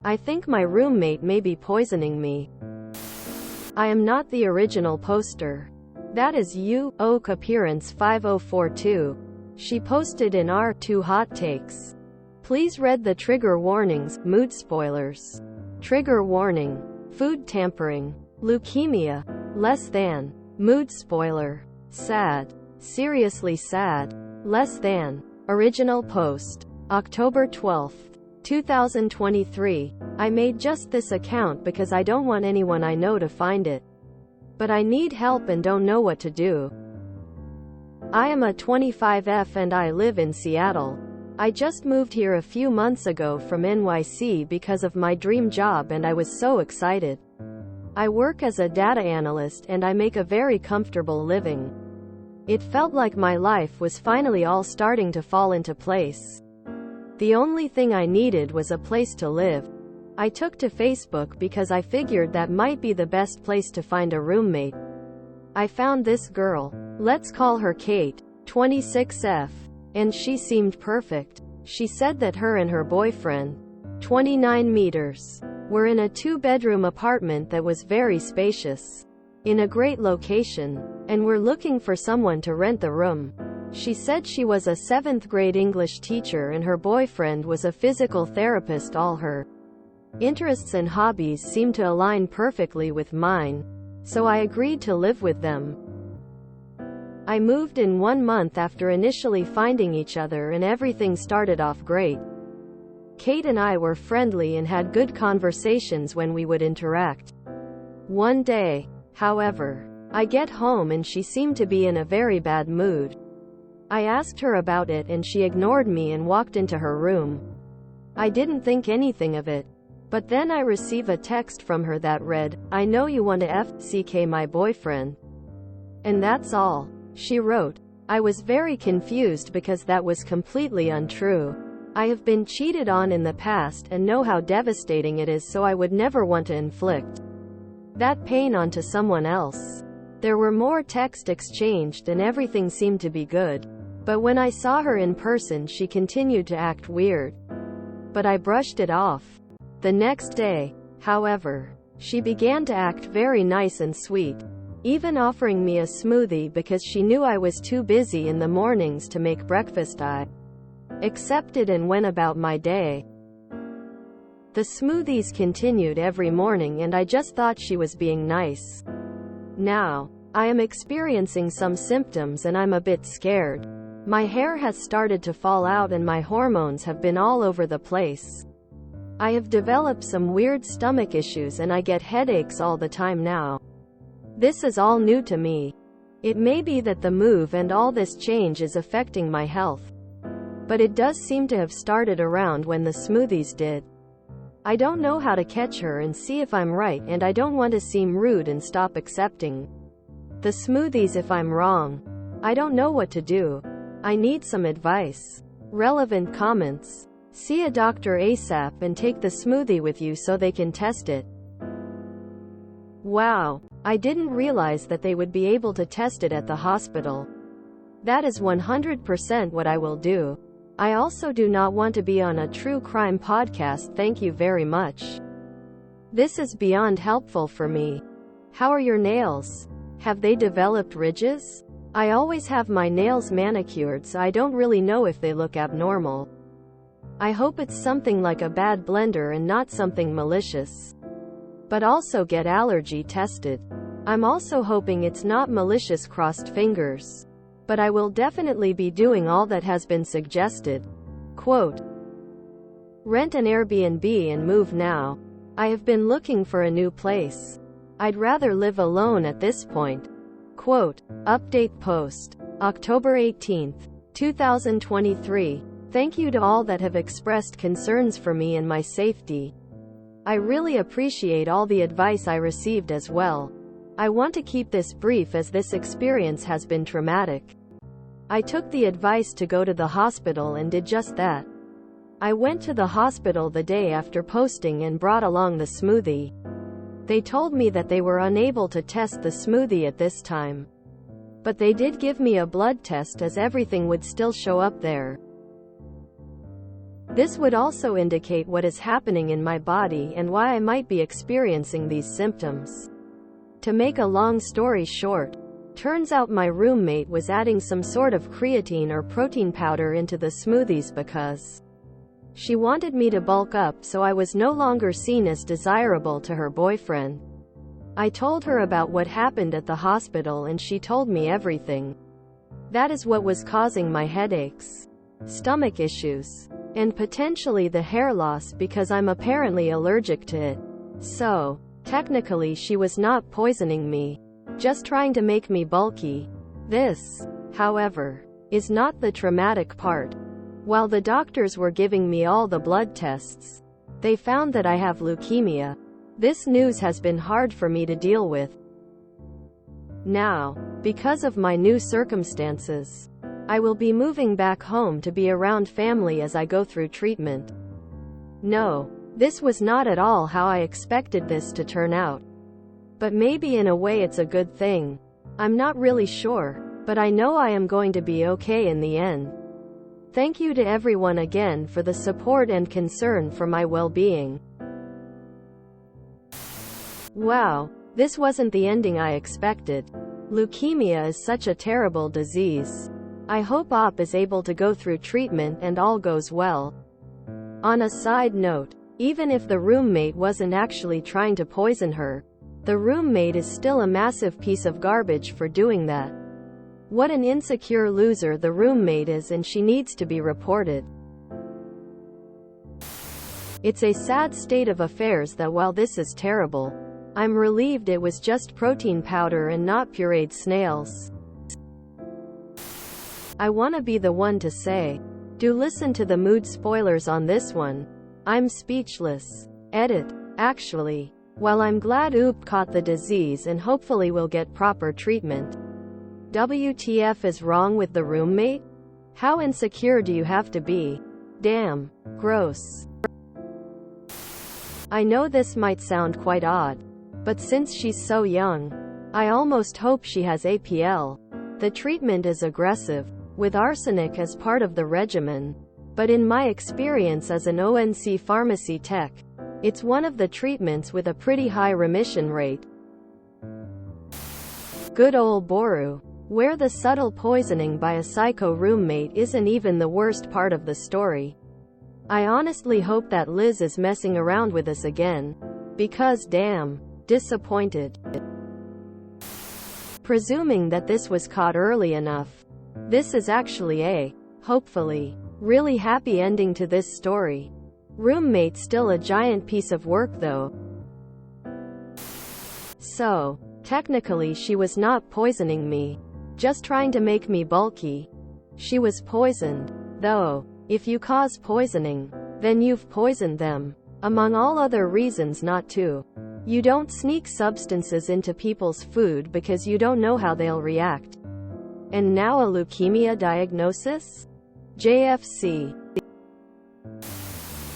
I think my roommate may be poisoning me. I am not the original poster. That is you, Oak Appearance 5042. She posted in R2 Hot Takes. Please read the trigger warnings, mood spoilers. Trigger warning. Food tampering. Leukemia. Less than. Mood spoiler. Sad. Seriously sad. Less than. Original post. October 12, 2023. I made just this account because I don't want anyone I know to find it. But I need help and don't know what to do. I am a 25F and I live in Seattle. I just moved here a few months ago from NYC because of my dream job and I was so excited. I work as a data analyst and I make a very comfortable living. It felt like my life was finally all starting to fall into place. The only thing I needed was a place to live. I took to Facebook because I figured that might be the best place to find a roommate. I found this girl. Let's call her Kate, 26F. And she seemed perfect. She said that her and her boyfriend, 29 meters, were in a 2-bedroom apartment that was very spacious, in a great location, and were looking for someone to rent the room. She said she was a 7th grade English teacher and her boyfriend was a physical therapist. All her interests and hobbies seemed to align perfectly with mine, so I agreed to live with them. I moved in 1 month after initially finding each other and everything started off great. Kate and I were friendly and had good conversations when we would interact. One day, however, I get home and she seemed to be in a very bad mood. I asked her about it and she ignored me and walked into her room. I didn't think anything of it. But then I receive a text from her that read, "I know you want to FCK my boyfriend." And that's all she wrote. I was very confused because that was completely untrue. I have been cheated on in the past and know how devastating it is, so I would never want to inflict that pain onto someone else. There were more text exchanged and everything seemed to be good. But when I saw her in person she continued to act weird. But I brushed it off. The next day, however, she began to act very nice and sweet, even offering me a smoothie because she knew I was too busy in the mornings to make breakfast. I accepted and went about my day. The smoothies continued every morning and I just thought she was being nice. Now, I am experiencing some symptoms and I'm a bit scared. My hair has started to fall out and my hormones have been all over the place. I have developed some weird stomach issues and I get headaches all the time now. This is all new to me. It may be that the move and all this change is affecting my health. But it does seem to have started around when the smoothies did. I don't know how to catch her and see if I'm right, and I don't want to seem rude and stop accepting the smoothies if I'm wrong. I don't know what to do. I need some advice. Relevant comments. See a doctor ASAP and take the smoothie with you so they can test it. Wow. I didn't realize that they would be able to test it at the hospital. That is 100% what I will do. I also do not want to be on a true crime podcast. Thank you very much. This is beyond helpful for me. How are your nails? Have they developed ridges? I always have my nails manicured, so I don't really know if they look abnormal. I hope it's something like a bad blender and not something malicious. But also get allergy tested. I'm also hoping it's not malicious crossed fingers. But I will definitely be doing all that has been suggested. Quote, rent an Airbnb and move now. I have been looking for a new place. I'd rather live alone at this point. Quote, update post, October 18th, 2023. Thank you to all that have expressed concerns for me and my safety. I really appreciate all the advice I received as well. I want to keep this brief as this experience has been traumatic. I took the advice to go to the hospital and did just that. I went to the hospital the day after posting and brought along the smoothie. They told me that they were unable to test the smoothie at this time. But they did give me a blood test as everything would still show up there. This would also indicate what is happening in my body and why I might be experiencing these symptoms. To make a long story short, turns out my roommate was adding some sort of creatine or protein powder into the smoothies because she wanted me to bulk up, so I was no longer seen as desirable to her boyfriend. I told her about what happened at the hospital and she told me everything. That is what was causing my headaches, stomach issues, and potentially the hair loss because I'm apparently allergic to it. So, technically she was not poisoning me, just trying to make me bulky. This, however, is not the traumatic part. While the doctors were giving me all the blood tests, they found that I have leukemia. This news has been hard for me to deal with. Now, because of my new circumstances, I will be moving back home to be around family as I go through treatment. No, this was not at all how I expected this to turn out. But maybe in a way it's a good thing. I'm not really sure, but I know I am going to be okay in the end. Thank you to everyone again for the support and concern for my well-being. Wow, this wasn't the ending I expected. Leukemia is such a terrible disease. I hope OP is able to go through treatment and all goes well. On a side note, even if the roommate wasn't actually trying to poison her, the roommate is still a massive piece of garbage for doing that. What an insecure loser the roommate is, and she needs to be reported. It's a sad state of affairs that while this is terrible, I'm relieved it was just protein powder and not pureed snails. I wanna be the one to say, do listen to the mood spoilers on this one. I'm speechless. Edit. Actually, while I'm glad OOP caught the disease and hopefully will get proper treatment, WTF is wrong with the roommate? How insecure do you have to be? Damn. Gross. I know this might sound quite odd, but since she's so young, I almost hope she has APL. The treatment is aggressive, with arsenic as part of the regimen, but in my experience as an ONC pharmacy tech, it's one of the treatments with a pretty high remission rate. Good ol' Boru, where the subtle poisoning by a psycho roommate isn't even the worst part of the story. I honestly hope that Liz is messing around with us again, because damn, disappointed. Presuming that this was caught early enough, this is actually a, hopefully, really happy ending to this story. Roommate still a giant piece of work though. So, technically she was not poisoning me, just trying to make me bulky. She was poisoned, though. If you cause poisoning, then you've poisoned them. Among all other reasons not to. You don't sneak substances into people's food because you don't know how they'll react. And now a leukemia diagnosis? JFC.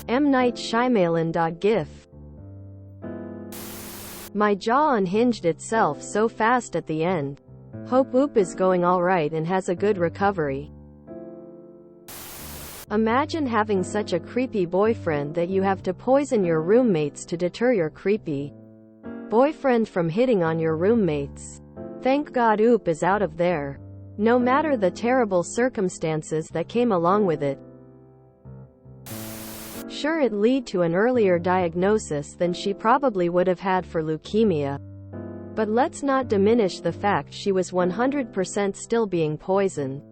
M. Night Shyamalan.gif. My jaw unhinged itself so fast at the end. Hope OOP is going alright and has a good recovery. Imagine having such a creepy boyfriend that you have to poison your roommates to deter your creepy boyfriend from hitting on your roommates. Thank God OOP is out of there. No matter the terrible circumstances that came along with it. Sure, it led to an earlier diagnosis than she probably would have had for leukemia. But let's not diminish the fact she was 100% still being poisoned.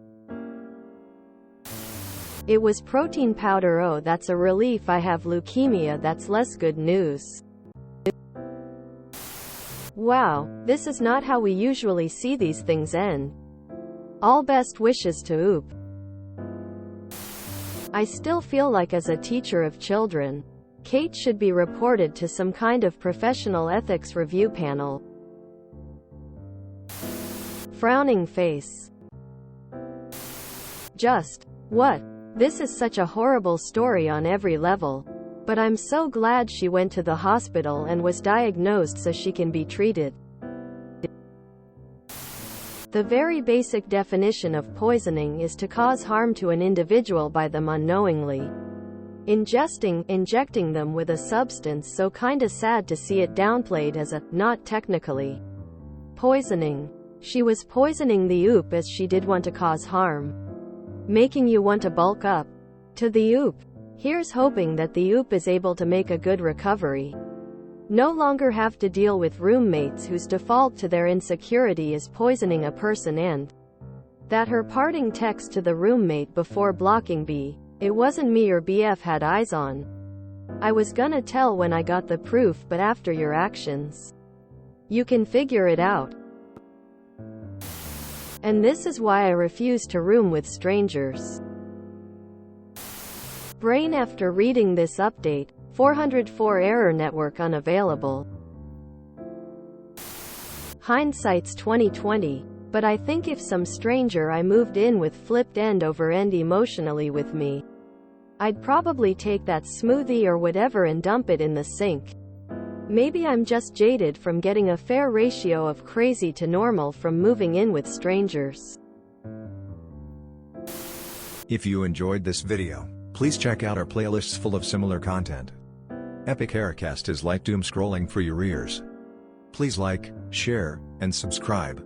It was protein powder. Oh, that's a relief. I have leukemia. That's less good news. Wow, this is not how we usually see these things end. All best wishes to OOP. I still feel like as a teacher of children, Kate should be reported to some kind of professional ethics review panel. Frowning face. Just, what? This is such a horrible story on every level. But I'm so glad she went to the hospital and was diagnosed so she can be treated. The very basic definition of poisoning is to cause harm to an individual by them unknowingly. injecting them with a substance, so kinda sad to see it downplayed as a, not technically, poisoning. She was poisoning the oop as she did want to cause harm, making you want to bulk up. To the oop. Here's hoping that the oop is able to make a good recovery. No longer have to deal with roommates whose default to their insecurity is poisoning a person, and that her parting text to the roommate before blocking B. It wasn't me your BF had eyes on. I was gonna tell when I got the proof, but after your actions, you can figure it out. And this is why I refuse to room with strangers. Brain. After reading this update, 404 error network unavailable. Hindsight's 2020. But I think if some stranger I moved in with flipped end over end emotionally with me, I'd probably take that smoothie or whatever and dump it in the sink. Maybe I'm just jaded from getting a fair ratio of crazy to normal from moving in with strangers. If you enjoyed this video, please check out our playlists full of similar content. Epic Aircast is like doom scrolling for your ears. Please like, share, and subscribe.